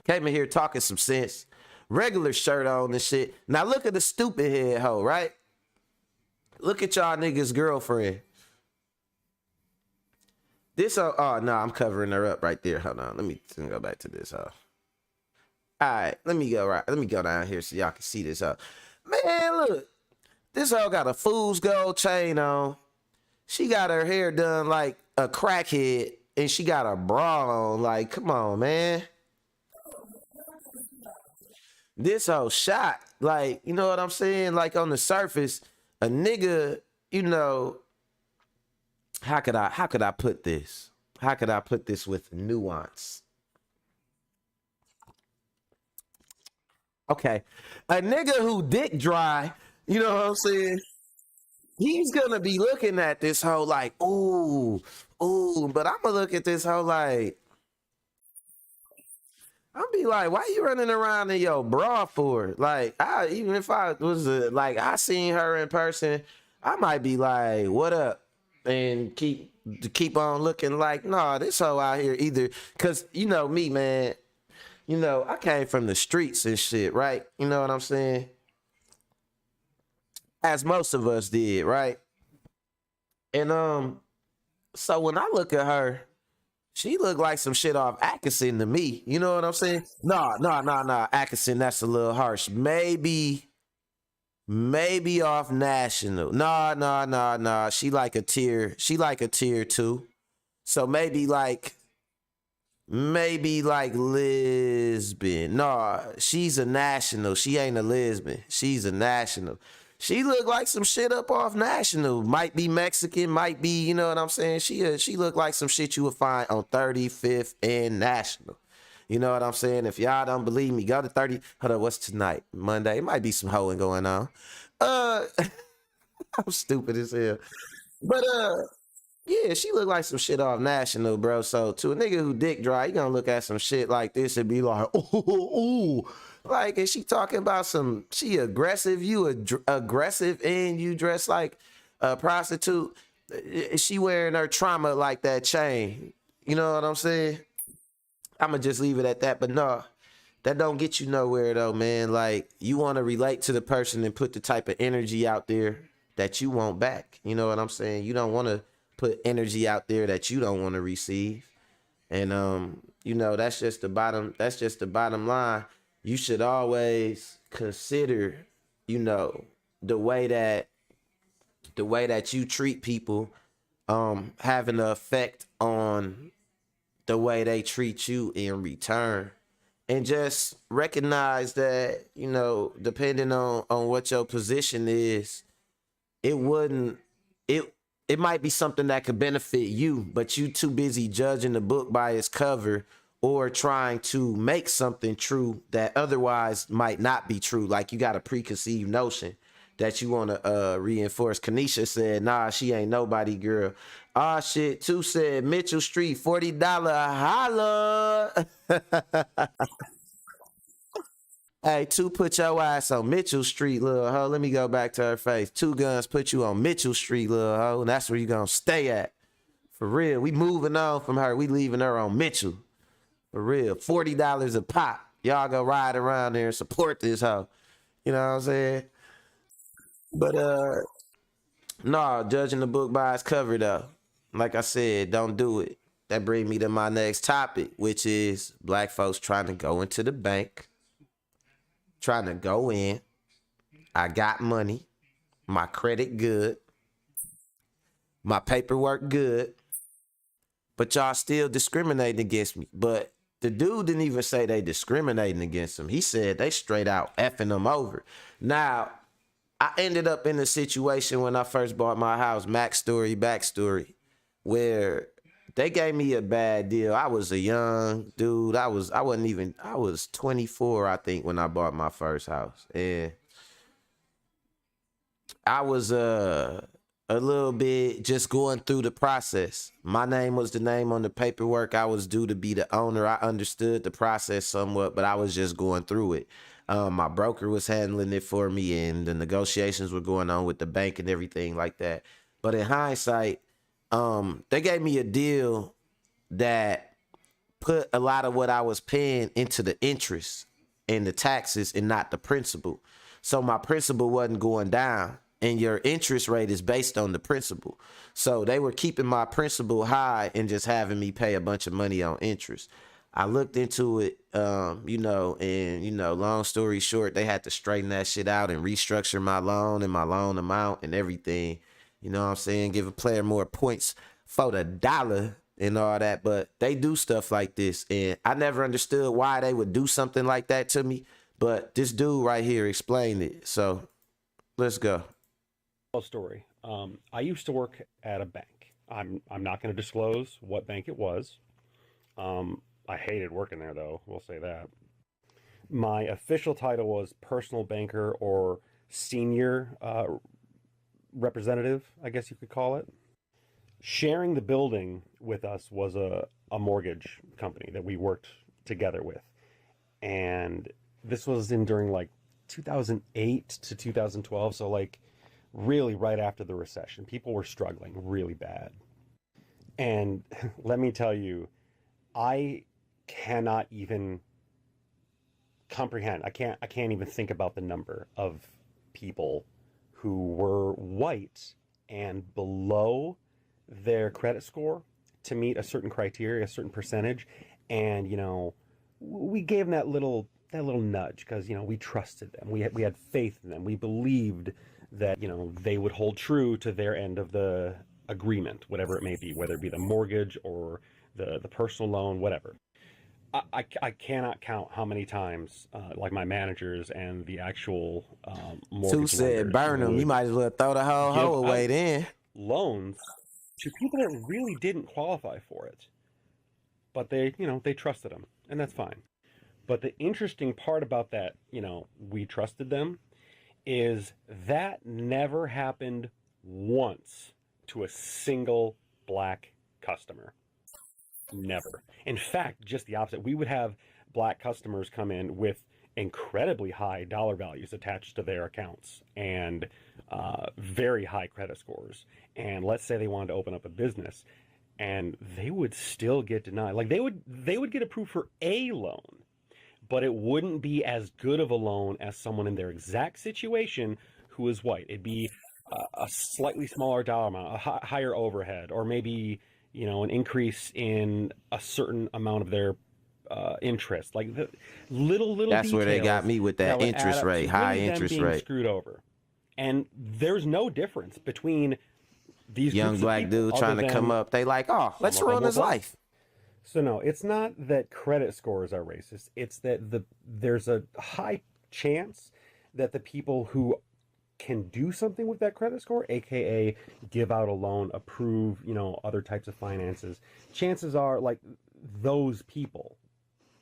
in here talking some sense. Regular shirt on and shit. Now look at the stupid head hoe, right? Look at y'all niggas' girlfriend. This, oh no, I'm covering her up right there. Hold on. Let me go back to this hoe. All right, let me go down here so y'all can see this hoe. Man, look. This hoe got a fool's gold chain on. She got her hair done like a crackhead, and she got a bra on. Like, come on, man. This hoe shot. Like, you know what I'm saying? Like, on the surface, a nigga, you know, how could I put this? How could I put this with nuance? Okay. A nigga who dick dry, you know what I'm saying? He's gonna be looking at this hoe like, ooh, but I'm gonna look at this hoe like, I'll be like, why you running around in your bra for? Like, even if I was like, I seen her in person, I might be like, what up? And keep on looking like, nah, this hoe out here either, cause you know me, man. You know, I came from the streets and shit, right? You know what I'm saying? As most of us did, right? And so when I look at her, she look like some shit off Atkinson to me. You know what I'm saying? Nah. Atkinson, that's a little harsh. Maybe off National. Nah. She like a tier 2. So maybe like Lisbon. Nah, she's a national. She ain't a Lisbon. She's a national. She look like some shit up off National. Might be Mexican, might be, you know what I'm saying? She look like some shit you would find on 35th and National. You know what I'm saying? If y'all don't believe me, go to 30. Hold on, what's tonight? Monday. It might be some hoeing going on. I'm stupid as hell. But Yeah, she look like some shit off National, bro. So to a nigga who dick dry, he gonna look at some shit like this and be like, ooh. Like, is she talking about some, she aggressive, you aggressive, and you dress like a prostitute? Is she wearing her trauma like that chain? You know what I'm saying? I'ma just leave it at that. But no, that don't get you nowhere though, man. Like, you want to relate to the person and put the type of energy out there that you want back. You know what I'm saying? You don't want to put energy out there that you don't want to receive. And you know, that's just the bottom line. You should always consider, you know, the way that you treat people having an effect on the way they treat you in return. And just recognize that, you know, depending on what your position is, it wouldn't it it might be something that could benefit you, but you too busy judging the book by its cover or trying to make something true that otherwise might not be true. Like, you got a preconceived notion that you want to reinforce. Kanisha said, nah, she ain't nobody, girl. Ah, shit. Two said, Mitchell Street, $40 holla. Hey, Two, put your ass on Mitchell Street, little hoe. Let me go back to her face. Two Guns put you on Mitchell Street, little hoe, and that's where you gonna stay at. For real. We moving on from her. We leaving her on Mitchell. For real. $40 a pop. Y'all go ride around there and support this hoe. You know what I'm saying? But no, judging the book by its cover though. Like I said, don't do it. That brings me to my next topic, which is black folks trying to go into the bank, trying to go in. I got money, my credit good, my paperwork good, but y'all still discriminating against me. But the dude didn't even say they discriminating against him. He said they straight out effing them over. Now, I ended up in a situation when I first bought my house, backstory, where they gave me a bad deal. I was a young dude. I was 24, I think, when I bought my first house. And I was a little bit just going through the process. My name was the name on the paperwork. I was due to be the owner. I understood the process somewhat, but I was just going through it. My broker was handling it for me, and the negotiations were going on with the bank and everything like that. But in hindsight, they gave me a deal that put a lot of what I was paying into the interest and the taxes and not the principal. So my principal wasn't going down, and your interest rate is based on the principal. So they were keeping my principal high and just having me pay a bunch of money on interest. I looked into it, long story short, they had to straighten that shit out and restructure my loan and my loan amount and everything. You know what I'm saying? Give a player more points for the dollar and all that. But they do stuff like this. And I never understood why they would do something like that to me. But this dude right here explained it. So let's go. Story. I used to work at a bank. I'm not going to disclose what bank it was. I hated working there, though. We'll say that. My official title was personal banker or senior representative, I guess you could call it. Sharing the building with us was a mortgage company that we worked together with. And this was during like 2008 to 2012. So like really right after the recession. People were struggling really bad. And let me tell you, I cannot even comprehend. I can't even think about the number of people who were white and below their credit score to meet a certain criteria, a certain percentage. And, we gave them that little nudge because, we trusted them. We had faith in them. We believed that, they would hold true to their end of the agreement, whatever it may be, whether it be the mortgage or the personal loan, whatever. I cannot count how many times, like my managers and the actual mortgage Two said, burn them. You might as well throw the whole hoe away then. Loans to people that really didn't qualify for it, but they trusted them, and that's fine. But the interesting part about that, we trusted them, is that never happened once to a single black customer. Never. In fact, just the opposite. We would have black customers come in with incredibly high dollar values attached to their accounts and very high credit scores. And let's say they wanted to open up a business, and they would still get denied. Like they would get approved for a loan, but it wouldn't be as good of a loan as someone in their exact situation who is white. It'd be a slightly smaller dollar amount, a higher overhead, or maybe, you know, an increase in a certain amount of their interest. Like the little That's where they got me with that would interest add up rate, to high really them interest being rate. screwed over. And there's no difference between these Young groups of black people dude trying other to come than up, they like, oh, let's some of them ruin will his vote. life. So no, it's not that credit scores are racist. It's that there's a high chance that the people who can do something with that credit score, aka give out a loan, approve, you know, other types of finances, chances are like those people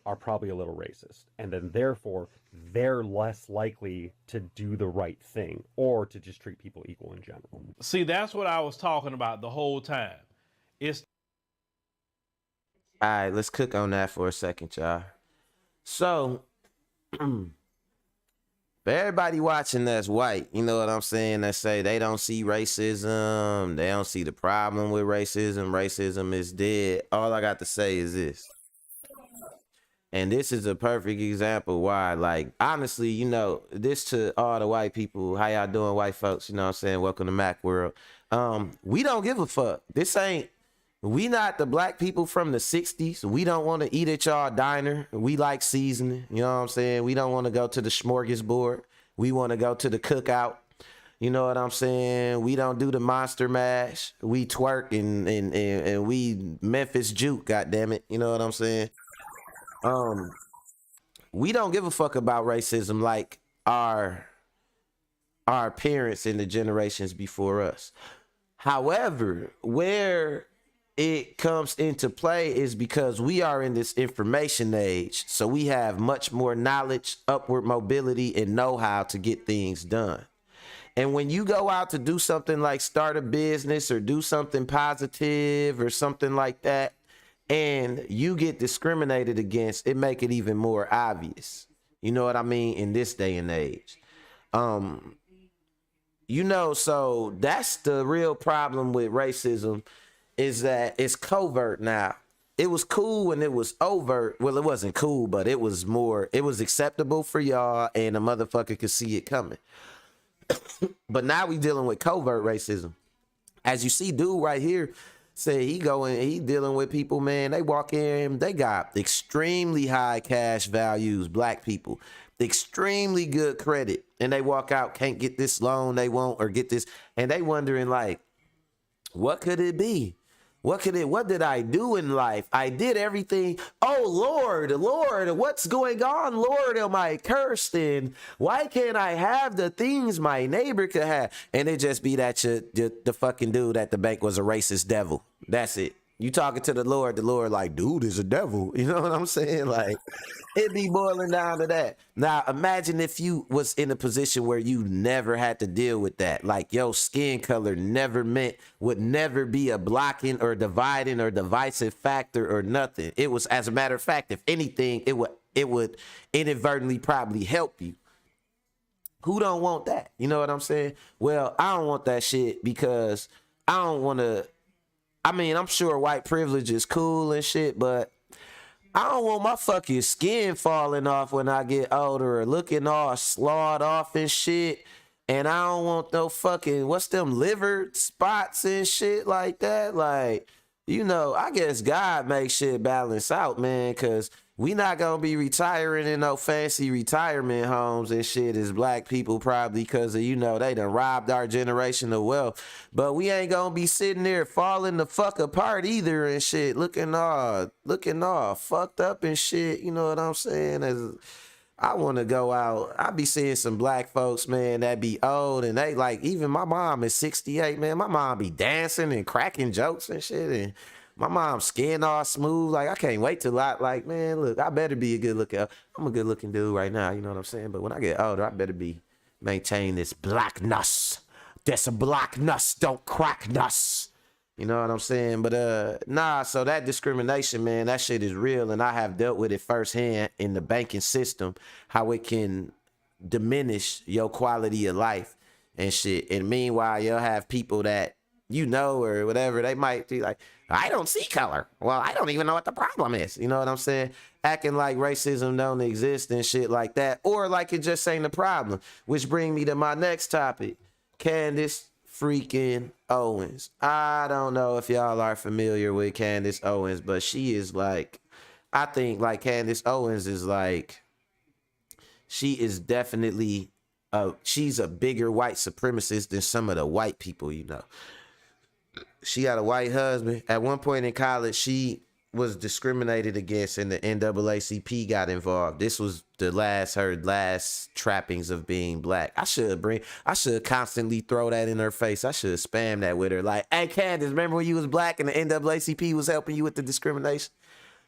are probably a little racist, and then therefore they're less likely to do the right thing or to just treat people equal in general. See, that's what I was talking about the whole time. It's All right, let's cook on that for a second, y'all. So, for everybody watching that's white, you know what I'm saying, that say they don't see racism, they don't see the problem with racism, racism is dead. All I got to say is this. And this is a perfect example why, like, honestly, you know, this to all the white people, how y'all doing, white folks, you know what I'm saying, welcome to Mac World. We don't give a fuck. We not the black people from the 60s. We don't want to eat at y'all diner. We like seasoning, you know what I'm saying? We don't want to go to the smorgasbord. We want to go to the cookout. You know what I'm saying? We don't do the monster mash. We twerk and we Memphis juke, goddammit. You know what I'm saying? We don't give a fuck about racism like our parents and the generations before us. However, where it comes into play is because we are in this information age, so we have much more knowledge, upward mobility, and know-how to get things done. And when you go out to do something like start a business or do something positive or something like that, and you get discriminated against, it make it even more obvious. You know what I mean? In this day and age. You know, so that's the real problem with racism, is that it's covert now. It was cool when it was overt. Well, it wasn't cool, but it was acceptable for y'all, and a motherfucker could see it coming. But now we dealing with covert racism. As you see, dude right here, say he dealing with people, man. They walk in, they got extremely high cash values, black people, extremely good credit, and they walk out, can't get this loan they want or get this, and they wondering like, what could it be? What did I do in life? I did everything. Oh, Lord, what's going on? Lord, am I cursed? And why can't I have the things my neighbor could have? And it just be that the fucking dude at the bank was a racist devil. That's it. You talking to the Lord like, dude is a devil. You know what I'm saying? Like, it be boiling down to that. Now, imagine if you was in a position where you never had to deal with that. Like, your skin color would never be a blocking or dividing or divisive factor or nothing. It was, as a matter of fact, if anything, it would inadvertently probably help you. Who don't want that? You know what I'm saying? Well, I don't want that shit because I don't want to. I mean, I'm sure white privilege is cool and shit, but I don't want my fucking skin falling off when I get older or looking all slawed off and shit. And I don't want no fucking, what's them, liver spots and shit like that. Like, you know, I guess God makes shit balance out, man, because we not going to be retiring in no fancy retirement homes and shit as black people, probably because of, you know, they done robbed our generation of wealth. But we ain't going to be sitting there falling the fuck apart either and shit, looking all fucked up and shit. You know what I'm saying? As I want to go out. I be seeing some black folks, man, that be old, and they like, even my mom is 68, man. My mom be dancing and cracking jokes and shit, and my mom's skin all smooth. Like, I can't wait till like, man, look, I better be a good looking. I'm a good looking dude right now, you know what I'm saying? But when I get older, I better maintain this blackness. This blackness don't crackness. You know what I'm saying? But nah, so that discrimination, man, that shit is real, and I have dealt with it firsthand in the banking system, how it can diminish your quality of life and shit. And meanwhile, you'll have people that you know or whatever, they might be like, I don't see color. Well, I don't even know what the problem is. You know what I'm saying? Acting like racism don't exist and shit like that, or like it just ain't a problem. Which bring me to my next topic, Candace freaking Owens. I don't know if y'all are familiar with Candace Owens, but she is like, I think like Candace Owens is like, she is definitely she's a bigger white supremacist than some of the white people, you know. She got a white husband. At one point in college, she was discriminated against and the NAACP got involved. This was her last trappings of being black. I should constantly throw that in her face. I should spam that with her. Like, hey Candace, remember when you was black and the NAACP was helping you with the discrimination?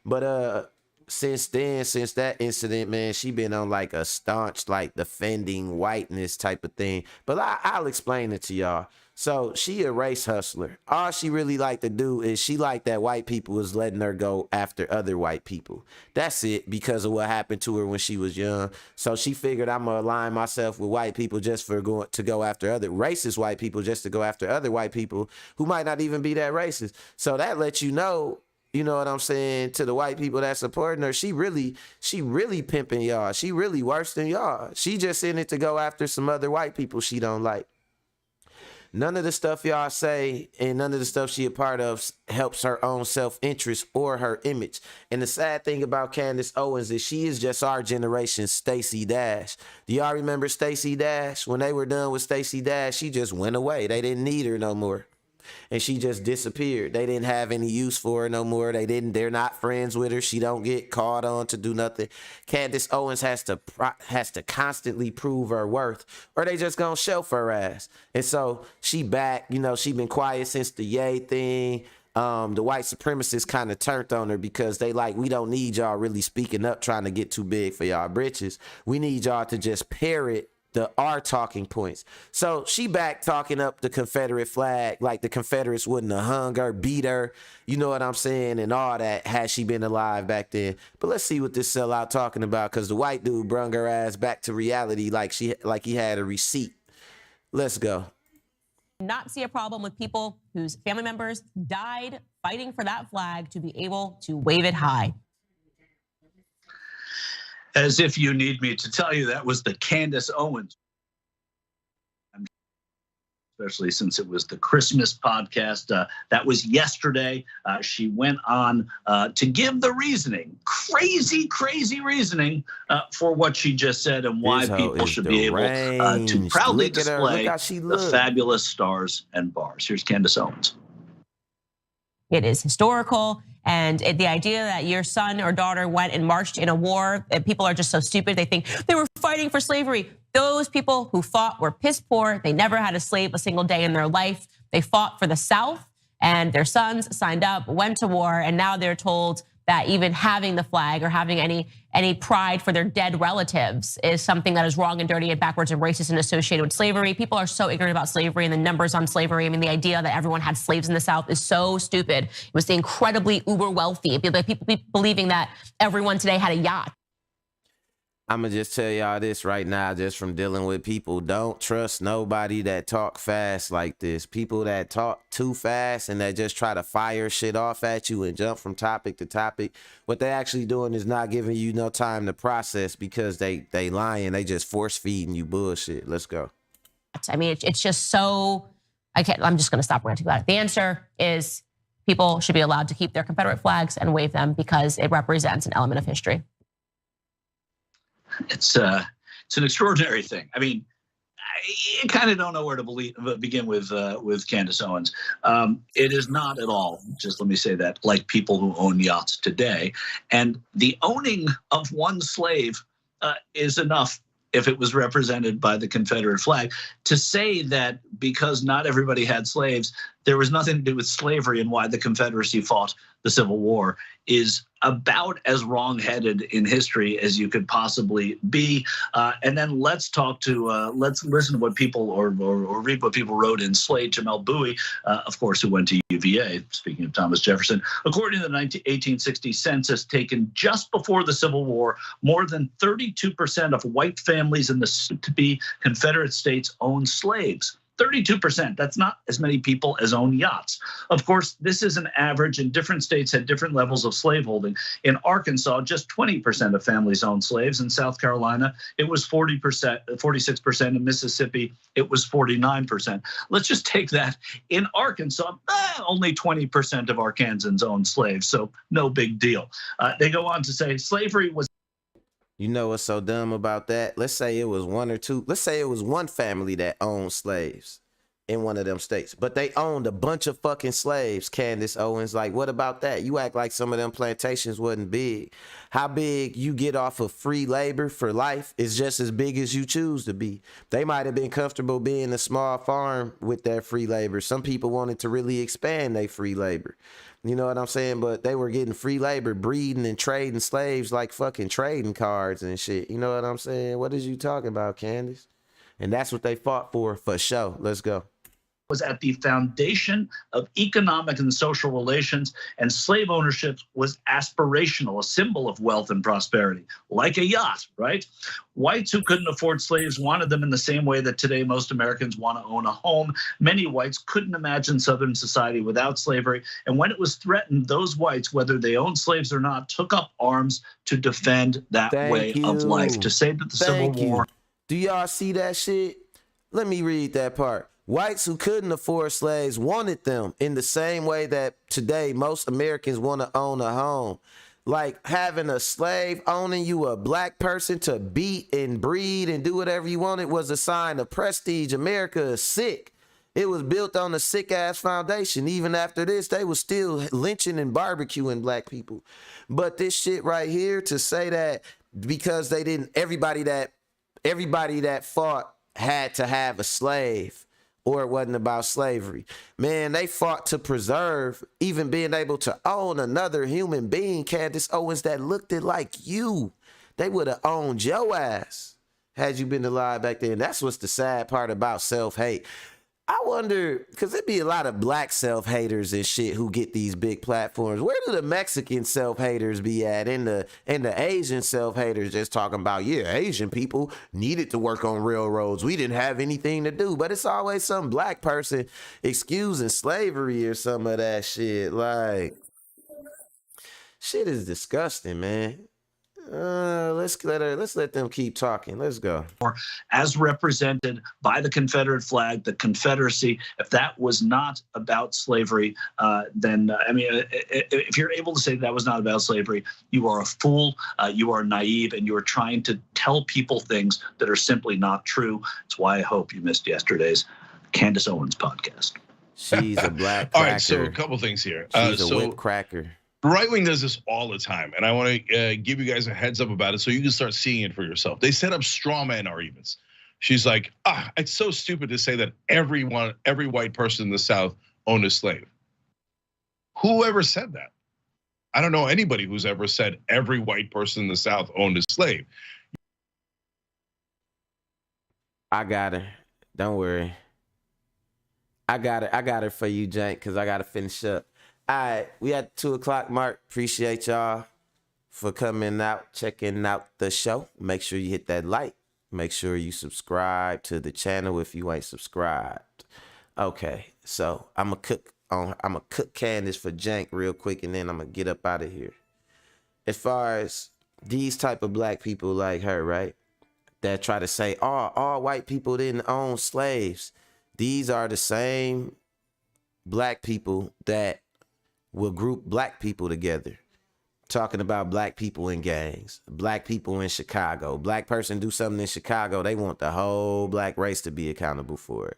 But since then, since that incident, man, she been on like a staunch, like defending whiteness type of thing. But I'll explain it to y'all. So she a race hustler. All she really like to do is she like that white people was letting her go after other white people. That's it, because of what happened to her when she was young. So she figured, I'm gonna align myself with white people just for to go after other racist white people, just to go after other white people who might not even be that racist. So that lets you know what I'm saying, to the white people that supporting her, she really pimping y'all. She really worse than y'all. She just in it to go after some other white people she don't like. None of the stuff y'all say and none of the stuff she a part of helps her own self-interest or her image. And the sad thing about Candace Owens is she is just our generation's Stacey Dash. Do y'all remember Stacey Dash? When they were done with Stacey Dash, she just went away. They didn't need her no more. And she just disappeared. They didn't have any use for her no more. They're not friends with her. She don't get called on to do nothing. Candace Owens has to constantly prove her worth, or they just gonna shelf her ass. And so she back, she been quiet since the Ye thing. The white supremacists kind of turned on her because they like, we don't need y'all really speaking up, trying to get too big for y'all britches. We need y'all to just parrot our talking points. So she back talking up the Confederate flag like the Confederates wouldn't have hung her, beat her, you know what I'm saying, and all that had she been alive back then. But let's see what this sellout talking about, because the white dude brung her ass back to reality like he had a receipt. Let's go. Not see a problem with people whose family members died fighting for that flag to be able to wave it high. As if you need me to tell you that was the Candace Owens, especially since it was the Christmas podcast. That was yesterday. She went on to give the reasoning, crazy reasoning for what she just said and why people should be able to proudly display the fabulous stars and bars. Here's Candace Owens. It is historical. And the idea that your son or daughter went and marched in a war, people are just so stupid. They think they were fighting for slavery. Those people who fought were piss poor. They never had a slave a single day in their life. They fought for the South, and their sons signed up, went to war, and now they're told that even having the flag or having any pride for their dead relatives is something that is wrong and dirty and backwards and racist and associated with slavery. People are so ignorant about slavery and the numbers on slavery. I mean, the idea that everyone had slaves in the South is so stupid. It was the incredibly uber wealthy. People believing that everyone today had a yacht. I'm going to just tell y'all this right now, just from dealing with people. Don't trust nobody that talk fast like this. People that talk too fast and that just try to fire shit off at you and jump from topic to topic. What they actually doing is not giving you no time to process, because they lying. They just force feeding you bullshit. Let's go. I mean, it's just so, I'm just going to stop ranting about it. The answer is people should be allowed to keep their Confederate flags and wave them because it represents an element of history. It's an extraordinary thing. I mean, I kind of don't know where to begin with Candace Owens. It is not at all, just let me say that, like people who own yachts today. And the owning of one slave is enough, if it was represented by the Confederate flag. To say that because not everybody had slaves, there was nothing to do with slavery and why the Confederacy fought the Civil War is about as wrong-headed in history as you could possibly be. And then let's listen to what people or read what people wrote in Slate. Jamel Bowie, of course, who went to UVA, speaking of Thomas Jefferson. According to the 1860 census taken just before the Civil War, more than 32% of white families in the soon-to-be Confederate States owned slaves. 32%. That's not as many people as own yachts. Of course, this is an average, and different states had different levels of slaveholding. In Arkansas, just 20% of families owned slaves. In South Carolina, it was 40%, 46%. In Mississippi, it was 49%. Let's just take that. In Arkansas, only 20% of Arkansans owned slaves, so no big deal. They go on to say slavery was. You know what's so dumb about that? Let's say it was one or two. Let's say it was one family that owned slaves in one of them states, but they owned a bunch of fucking slaves. Candace Owens, like, what about that? You act like some of them plantations wasn't big. How big you get off of free labor for life is just as big as you choose to be. They might have been comfortable being a small farm with their free labor. Some people wanted to really expand their free labor. You know what I'm saying? But they were getting free labor, breeding and trading slaves like fucking trading cards and shit. You know what I'm saying? What is you talking about, Candace? And that's what they fought for sure. Let's go. Was at the foundation of economic and social relations, and slave ownership was aspirational, a symbol of wealth and prosperity, like a yacht, right? Whites who couldn't afford slaves wanted them in the same way that today most Americans want to own a home. Many whites couldn't imagine Southern society without slavery, and when it was threatened, those whites, whether they owned slaves or not, took up arms to defend that way of life, to say that the Civil War. Do y'all see that shit? Let me read that part. Whites who couldn't afford slaves wanted them in the same way that today most Americans want to own a home. Like having a slave owning you, a black person to beat and breed and do whatever you wanted, was a sign of prestige. America is sick. It was built on a sick ass foundation. Even after this, they was still lynching and barbecuing black people. But this shit right here, to say that because they didn't, everybody that fought had to have a slave, or it wasn't about slavery. Man, they fought to preserve even being able to own another human being, Candace Owens, that looked it like you. They would have owned your ass had you been alive back then. That's what's the sad part about self-hate. I wonder, because there'd be a lot of black self-haters and shit who get these big platforms. Where do the Mexican self-haters be at? And the Asian self-haters just talking about, yeah, Asian people needed to work on railroads. We didn't have anything to do. But it's always some black person excusing slavery or some of that shit. Like, shit is disgusting, man. Let's let them keep talking. Let's go. As represented by the Confederate flag, the Confederacy. If that was not about slavery, then I mean, if you're able to say that was not about slavery, you are a fool, you are naive, and you are trying to tell people things that are simply not true. That's why I hope you missed yesterday's Candace Owens podcast. She's a black cracker. All right, so a couple things here. She's a whip cracker. Right wing does this all the time, and I want to give you guys a heads up about it so you can start seeing it for yourself. They set up straw man arguments. She's like, it's so stupid to say that every white person in the South owned a slave. Whoever said that? I don't know anybody who's ever said every white person in the South owned a slave. I got her. Don't worry. I got her for you, Jank, because I got to finish up. All right, we at 2 o'clock mark. Appreciate y'all for coming out, checking out the show. Make sure you hit that like. Make sure you subscribe to the channel if you ain't subscribed. Okay, so I'm gonna cook Candace for Jank real quick, and then I'm gonna get up out of here. As far as these type of black people like her, right, that try to say, all white people didn't own slaves. These are the same black people that will group black people together, talking about black people in gangs, black people in Chicago. Black person do something in Chicago, they want the whole black race to be accountable for it.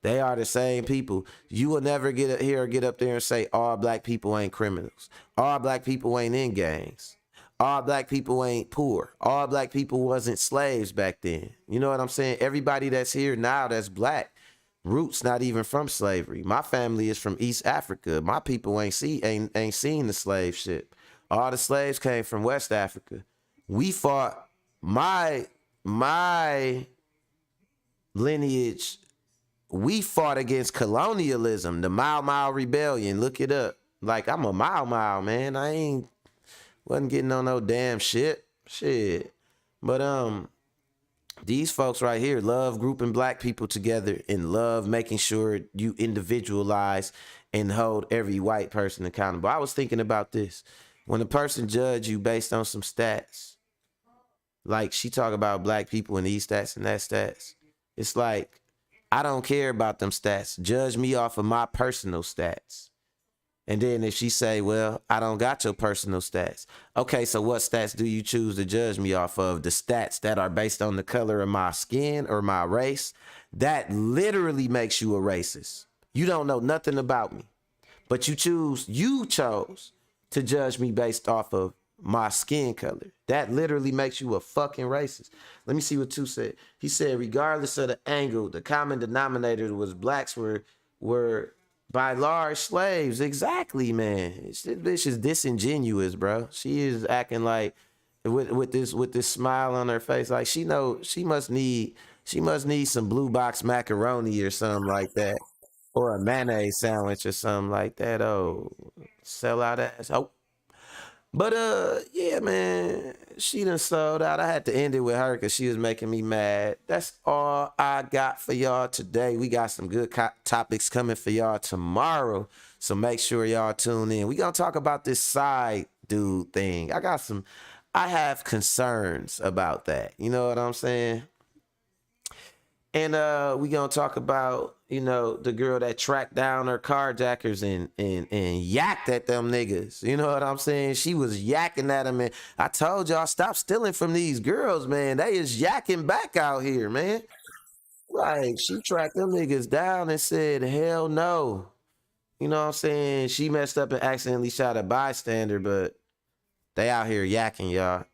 They are the same people. You will never get up there and say all black people ain't criminals. All black people ain't in gangs. All black people ain't poor. All black people wasn't slaves back then. You know what I'm saying? Everybody that's here now that's black, roots not even from slavery. My family is from East Africa. My people ain't seen the slave ship. All the slaves came from West Africa. We fought my lineage. We fought against colonialism, the Mau Mau Rebellion. Look it up. Like, I'm a Mau Mau, man. Wasn't getting on no damn shit. But these folks right here love grouping black people together and love making sure you individualize and hold every white person accountable. I was thinking about this. When a person judge you based on some stats, like she talk about black people and these stats and that stats, it's like, I don't care about them stats. Judge me off of my personal stats. And then if she say, well, I don't got your personal stats. Okay, so what stats do you choose to judge me off of? The stats that are based on the color of my skin or my race? That literally makes you a racist. You don't know nothing about me, but you chose to judge me based off of my skin color. That literally makes you a fucking racist. Let me see what Tu said. He said, regardless of the angle, the common denominator was blacks were by large slaves. Exactly, man. This bitch is disingenuous, bro. She is acting like with this smile on her face, like she must need some blue box macaroni or something like that, or a mayonnaise sandwich or something like that. Oh, sell out ass. Oh. But yeah, man, she done sold out. I had to end it with her because she was making me mad. That's all I got for y'all today. We got some good topics coming for y'all tomorrow, so make sure y'all tune in. We gonna talk about this side dude thing. I have concerns about that. You know what I'm saying? And we gonna talk about, the girl that tracked down her carjackers and yacked at them niggas. You know what I'm saying? She was yakking at them, and I told y'all, stop stealing from these girls, man. They is yakking back out here, man. Like, she tracked them niggas down and said, hell no. You know what I'm saying? She messed up and accidentally shot a bystander, but they out here yakking, y'all.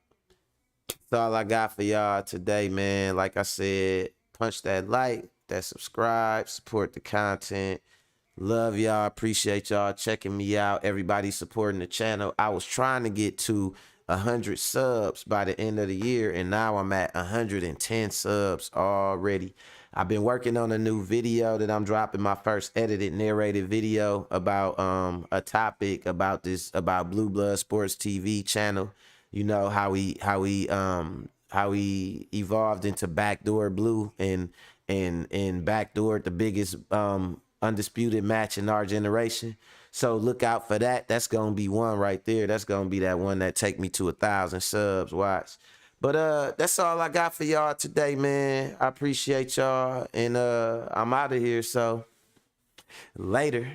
That's all I got for y'all today, man. Like I said, punch that like, that subscribe, support the content. Love y'all. Appreciate y'all checking me out. Everybody supporting the channel. I was trying to get to 100 subs by the end of the year, and now I'm at 110 subs already. I've been working on a new video that I'm dropping, my first edited narrated video about a topic about Blue Blood Sports TV channel. You know how he evolved into Backdoor Blue and backdoored the biggest undisputed match in our generation. So look out for that. That's gonna be one right there. That's gonna be that one that take me to 1,000 subs. Watch. But that's all I got for y'all today, man. I appreciate y'all, and I'm out of here. So later.